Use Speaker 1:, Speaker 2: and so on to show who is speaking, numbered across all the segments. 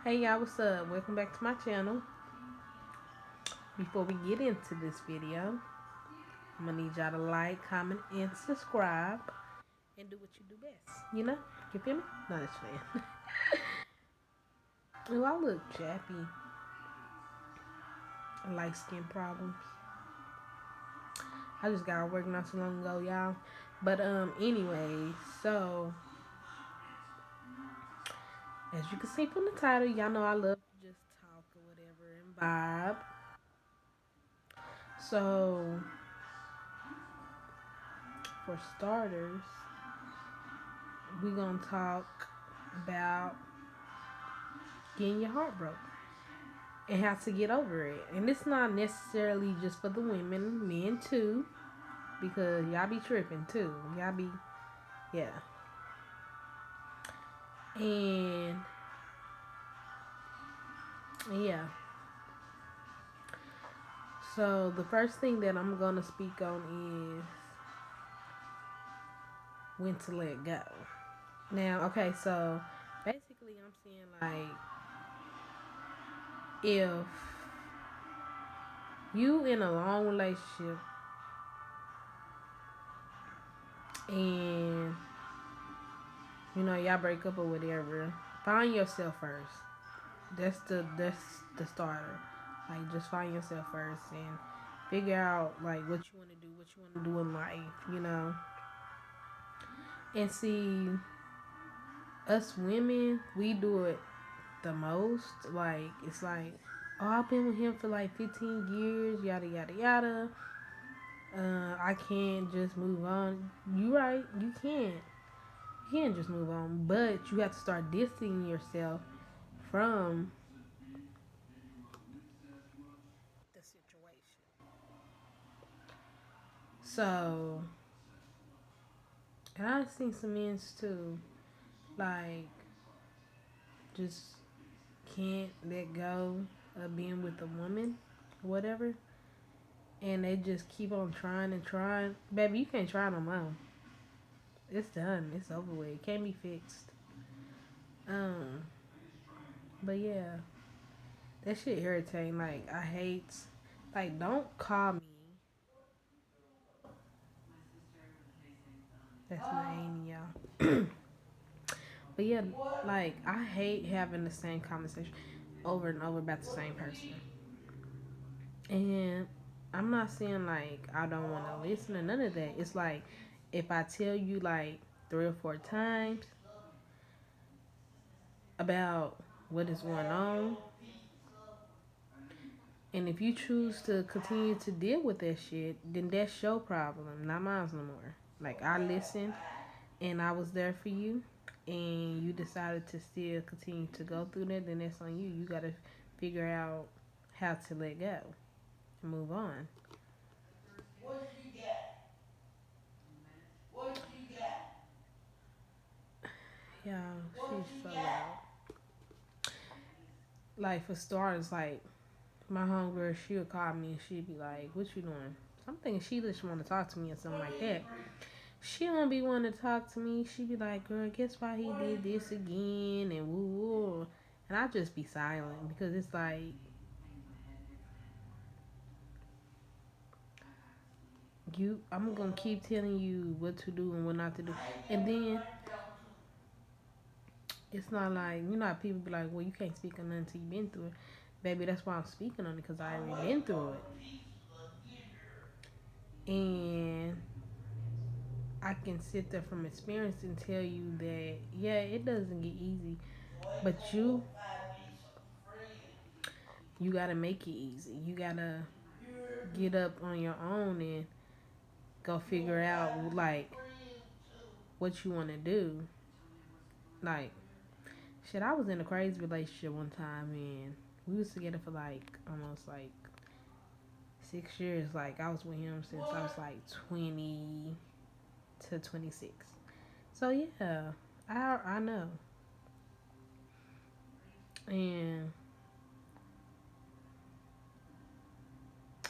Speaker 1: Hey y'all, what's up? Welcome back to my channel. Before we get into this video, I'm gonna need y'all to like, comment, and subscribe, and do what you do best. You feel me? No, that's fair. Oh, I look jappy. Light skin problems. I just got work not so long ago, y'all. But anyway, so as you can see from the title, y'all know I love to just talk or whatever and vibe. So for starters, we gonna talk about getting your heart broke and how to get over it. And it's not necessarily just for the women, men too, because y'all be tripping too. Y'all be, yeah. And yeah. So the first thing that I'm gonna speak on is when to let go. Now, okay, so basically I'm saying like if you in a long relationship and y'all break up or whatever, find yourself first. That's the starter. Like just find yourself first and figure out like what you want to do, what you want to do in life. And see, us women, we do it the most. Like it's like, oh, I've been with him for like 15 years, yada yada yada. I can't just move on. You right, you can't. You can't just move on, but you have to start distancing yourself from the situation. So, and I've seen some men too, like, just can't let go of being with a woman, or whatever, and they just keep on trying and trying. Baby, you can't try no more. It's done. It's over with. It can't be fixed. Um, but yeah, that shit irritating. Like, I hate, like, don't call me. That's my Amy, y'all. But yeah, like I hate having the same conversation over and over about the same person. And I'm not saying like I don't want to listen or none of that. It's like if I tell you like 3 or 4 times about what is going on, and if you choose to continue to deal with that shit, then that's your problem, not mine no more. Like I listened and I was there for you, and you decided to still continue to go through that, then that's on you. You gotta figure out how to let go and move on. Yeah, she's so loud. Like for starters, like my homegirl, she'll call me and she'll be like, "What you doing?" I'm thinking she just want to talk to me or something like that. She don't be wanting to talk to me. She be like, "Girl, guess why he did this again?" And woo woo. And I just be silent because it's like I'm gonna keep telling you what to do and what not to do, and then it's not like people be like, "Well, you can't speak on nothing until you been through it." Baby, that's why I'm speaking on it because I already been through it, and I can sit there from experience and tell you that yeah, it doesn't get easy, but you gotta make it easy. You gotta get up on your own and go figure out like what you want to do. Like shit, I was in a crazy relationship one time and we was together for like almost like 6 years. Like I was with him since I was like 20 to 26. So yeah, I know. And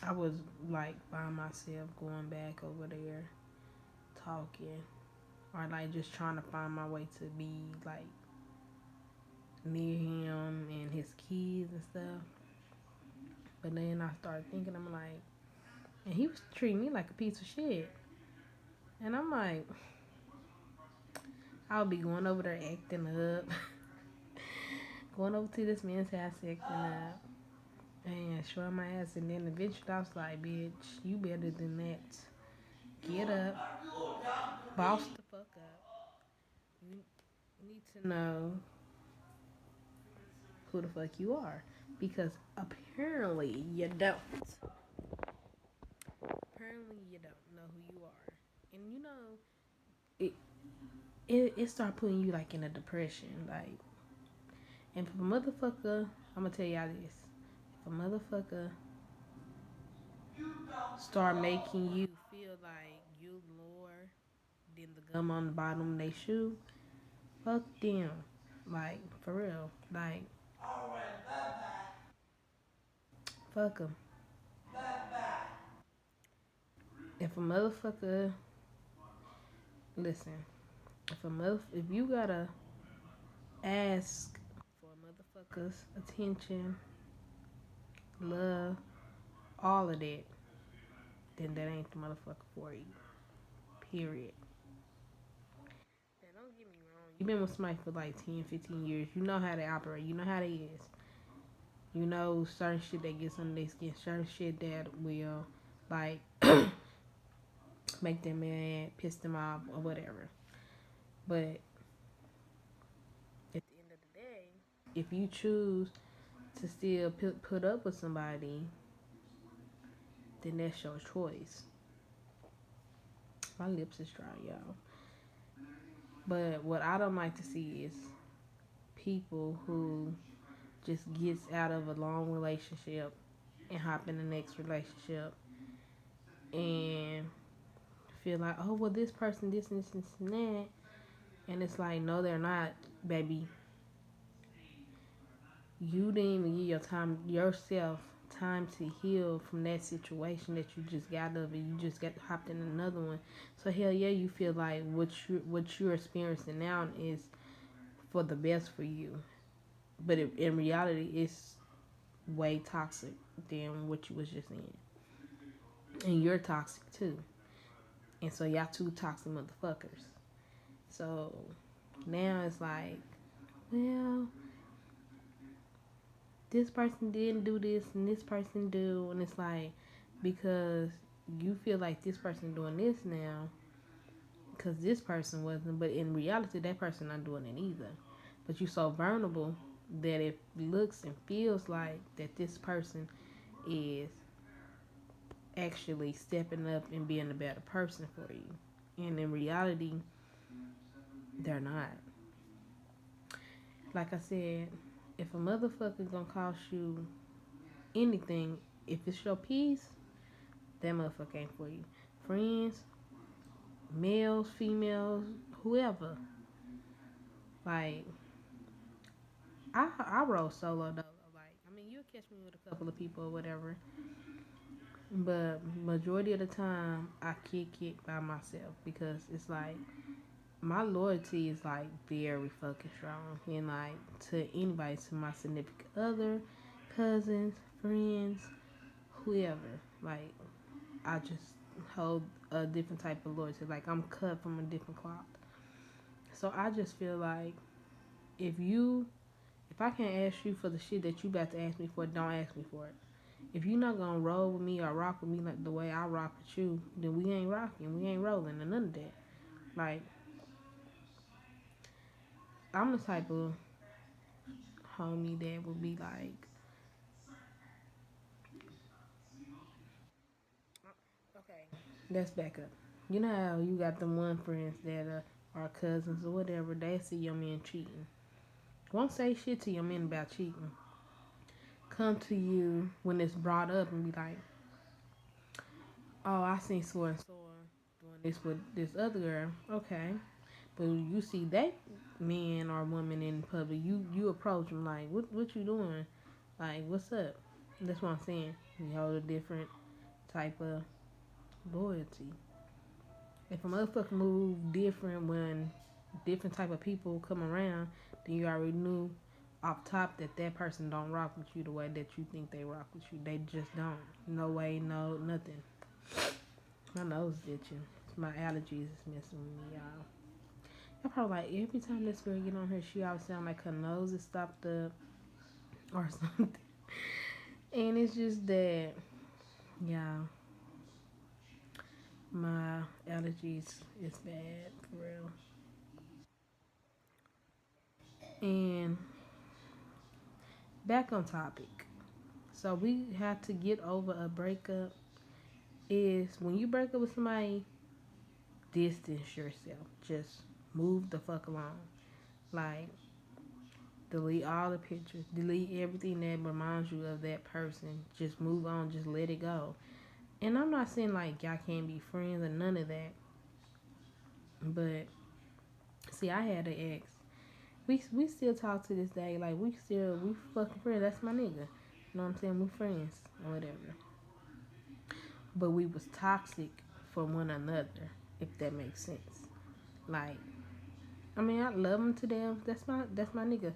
Speaker 1: I was like by myself going back over there talking or like just trying to find my way to be like near him and his kids and stuff. But then I started thinking, I'm like, and he was treating me like a piece of shit. And I'm like, I'll be going over there acting up, going over to this man's house acting up, and showing my ass. And then eventually I was like, bitch, you better than that. Get up, boss the fuck up. You need to know who the fuck you are. Because apparently you don't. Apparently you don't know who you are. And you know, it it start putting you like in a depression. Like, and if a motherfucker, I'm gonna tell y'all this. If a motherfucker start making you feel like you lower than the gum on the bottom of their shoe, fuck them. Like, for real. Like, fuck them. If a motherfucker, listen, if you gotta ask for a motherfucker's attention, love, all of that, then that ain't the motherfucker for you. Period. Now, don't get me wrong. You've been with somebody for like 10, 15 years. You know how they operate. You know how they is. You know certain shit that gets under their skin. Certain shit that will, like, make them mad, piss them off, or whatever. But at the end of the day, if you choose to still put up with somebody, then that's your choice. My lips is dry, y'all. But what I don't like to see is people who just gets out of a long relationship and hop in the next relationship and feel like, oh well, this person, this and this and that, and it's like, no, they're not, baby. You didn't even give yourself time to heal from that situation that you just got of, and you just got hopped in another one. So hell yeah, you feel like what you're experiencing now is for the best for you, but in reality, it's way toxic than what you was just in, and you're toxic too. And so y'all two toxic motherfuckers. So now it's like, well, this person didn't do this and this person do, and it's like, because you feel like this person doing this now because this person wasn't, but in reality that person not doing it either. But you so vulnerable that it looks and feels like that this person is actually stepping up and being a better person for you, and in reality they're not. Like I said, if a motherfucker gonna cost you anything, if it's your peace, that motherfucker ain't for you. Friends, males, females, whoever. Like, I roll solo though. Like, I mean, you'll catch me with a couple of people or whatever, but majority of the time I kick it by myself because it's like my loyalty is like very fucking strong, and like to anybody, to my significant other, cousins, friends, whoever. Like, I just hold a different type of loyalty. Like, I'm cut from a different cloth. So I just feel like if you, if I can't ask you for the shit that you about to ask me for, don't ask me for it. If you're not gonna roll with me or rock with me like the way I rock with you, then we ain't rocking, we ain't rolling, and none of that. Like, I'm the type of homie that would be like, okay, let's back up. You know how you got them one friends that are cousins or whatever, they see your man cheating. Won't say shit to your man about cheating. Come to you when it's brought up and be like, oh, I seen so and so doing this with this other girl. Okay. But you see that man or woman in public, you approach them like, what you doing? Like, what's up? That's what I'm saying. You hold a different type of loyalty. If a motherfucker move different when different type of people come around, then you already knew, off top that that person don't rock with you the way that you think they rock with you. They just don't. No way, no nothing. My nose itching. My allergies is messing with me, y'all. I'm probably like every time this girl get on her, she always sound like her nose is stopped up or something. And it's just that, yeah, my allergies is bad for real. And back on topic. So we have to get over a breakup. Is when you break up with somebody, distance yourself. Just move the fuck along. Like delete all the pictures. Delete everything that reminds you of that person. Just move on. Just let it go. And I'm not saying like y'all can't be friends or none of that. But see, I had an ex. We still talk to this day. Like we fucking friends. That's my nigga. You know what I'm saying? We friends or whatever. But we was toxic for one another, if that makes sense. Like, I mean, I love him to death. That's my nigga.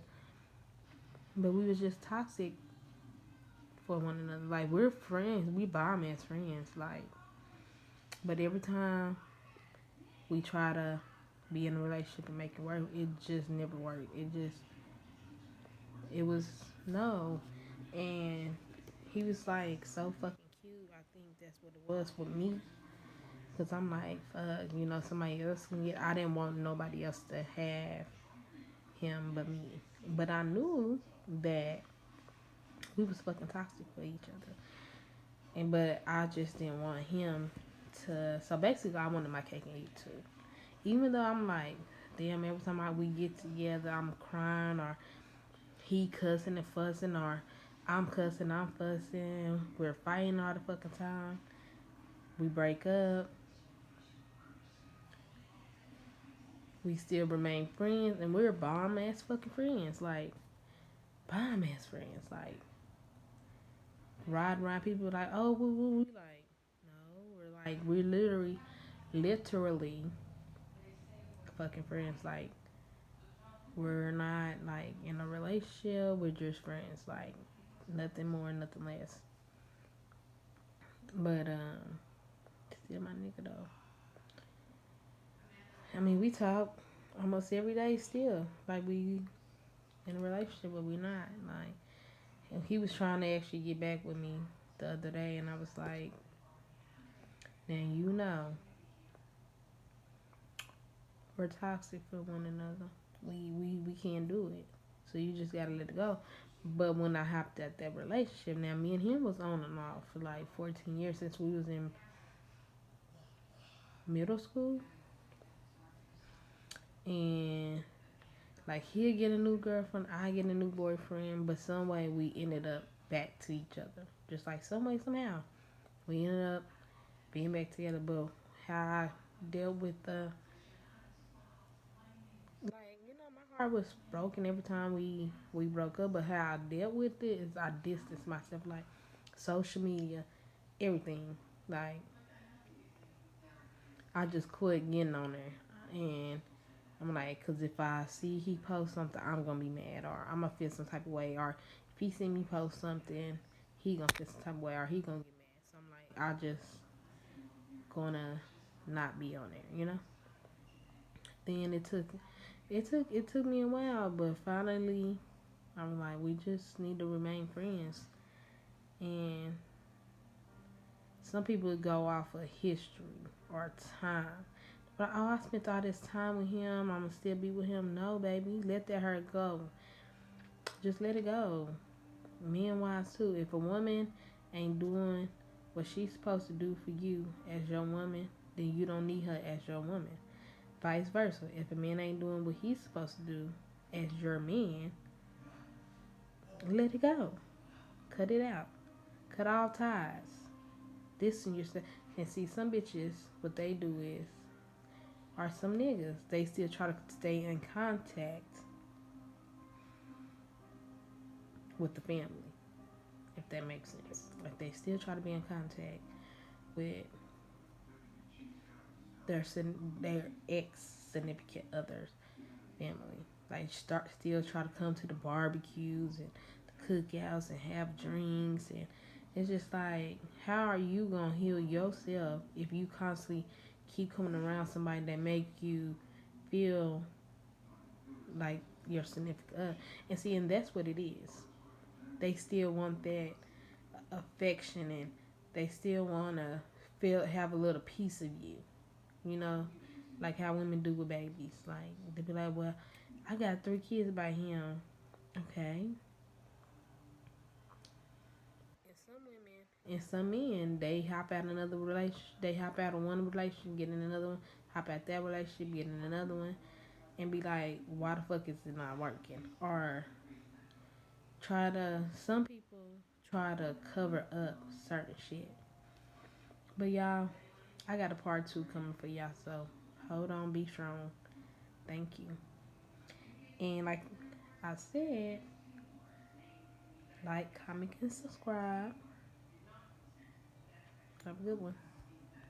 Speaker 1: But we was just toxic for one another. Like we're friends. We bond as friends. Like, but every time we try to be in a relationship and make it work, it just never worked. It was no. And he was like so fucking cute. I think that's what it was for me. Cause I'm like, fuck, somebody else can get. I didn't want nobody else to have him but me. But I knew that we was fucking toxic for each other. But I just didn't want him to. So basically, I wanted my cake and eat too. Even though I'm like, damn, every time we get together, I'm crying or he cussing and fussing or I'm cussing, I'm fussing. We're fighting all the fucking time. We break up. We still remain friends, and we're bomb ass fucking friends. Like bomb ass friends. Like ride around people like, oh, woo woo. We like, no, we're literally fucking friends. Like we're not like in a relationship. We're just friends. Like nothing more, nothing less. But still my nigga though. I mean, we talk almost every day still. Like we in a relationship, but we not. Like and he was trying to actually get back with me the other day, and I was like, now we're toxic for one another. We can't do it. So you just gotta let it go. But when I hopped at that relationship, now me and him was on and off for like 14 years since we was in middle school. And like he'll get a new girlfriend, I get a new boyfriend, but some way we ended up back to each other. Just like some way, somehow. We ended up being back together, but how I dealt with the like my heart was broken every time we broke up, but how I dealt with it is I distanced myself, like social media, everything. Like I just quit getting on there, and I'm like, cause if I see he post something, I'm gonna be mad, or I'm gonna feel some type of way, or if he see me post something, he gonna feel some type of way, or he gonna get mad. So I'm like, I just gonna not be on there. Then it took me a while, but finally I'm like, we just need to remain friends. And some people go off of history or time. But oh, I spent all this time with him. I'ma still be with him. No, baby, let that hurt go. Just let it go. Men wise too. If a woman ain't doing what she's supposed to do for you as your woman, then you don't need her as your woman. Vice versa. If a man ain't doing what he's supposed to do as your man, let it go. Cut it out. Cut all ties. Distance yourself. And see, some bitches, what they do is, or some niggas, they still try to stay in contact with the family, if that makes sense. Like they still try to be in contact with their their ex significant other's family. Like start still try to come to the barbecues and the cookouts and have drinks, and it's just like, how are you gonna heal yourself if you constantly keep coming around somebody that make you feel like your significant other? And see, and that's what it is. They still want that affection, and they still wanna feel have a little piece of you, you know, like how women do with babies. Like they be like, well, I got 3 kids by him. Okay. And some women and some men, they hop out another relationship. They hop out of one relationship, get in another one. Hop out that relationship, get in another one, and be like, why the fuck is it not working? Or try to. Some people try to cover up certain shit. But y'all, I got a part 2 coming for y'all. So hold on, be strong. Thank you. And like I said, like, comment, and subscribe. Have a good one.